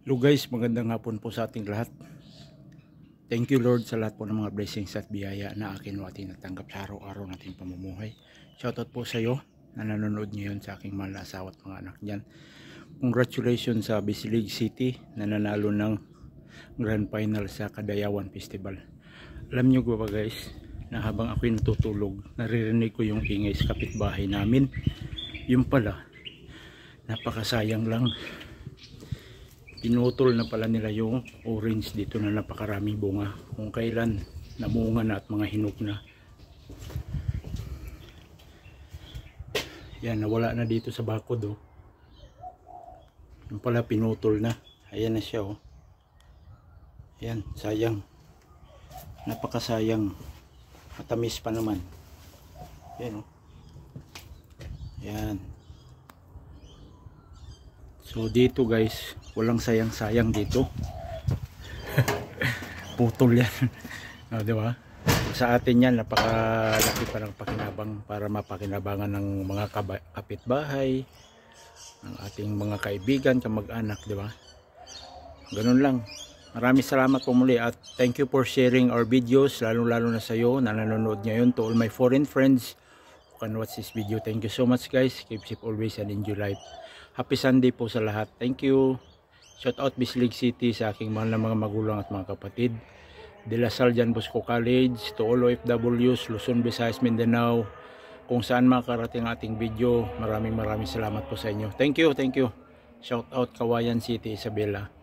Hello guys, magandang hapon po sa ating lahat. Thank you Lord sa lahat po ng mga blessings at biyaya na akin o ating natanggap sa araw-araw nating pamumuhay. Shoutout po sa iyo na nanonood ngayon sa aking mahal na asawa at mga anak dyan. Congratulations sa Bisilig City na nanalo ng Grand Final sa Kadayawan Festival. Alam nyo ba guys, na habang ako'y natutulog, naririnig ko yung ingay sa kapitbahay namin. Yung pala, napakasayang lang. Pinutol na pala nila yung orange dito na napakaraming bunga. Kung kailan namunga na at mga hinog na. Yan, nawala na dito sa bakod oh. Yung pala pinutol na. Ayan na siya oh. Ayan, sayang. Napakasayang. Matamis pa naman. Ayan oh. Ayan. So dito guys, walang sayang-sayang dito. Putol yan. O, diba? Sa atin yan, napakalaki pa ng pakinabang para mapakinabangan ng mga kapitbahay, ng ating mga kaibigan, kamag-anak, diba? Ganun lang. Maraming salamat po muli at thank you for sharing our videos, lalo-lalo na sa iyo na nanonood ngayon. To all my foreign friends who can watch this video, thank you so much guys. Keep safe always and enjoy life. Happy Sunday po sa lahat. Thank you. Shout out Bisilig City sa aking mahal na mga magulang at mga kapatid. De La Salle Jan Bosco College, to all OFWs, Luzon, Visayas, Mindanao, kung saan makarating ating video. Maraming salamat po sa inyo. Thank you, thank you. Shout out Kawayan City, Isabela.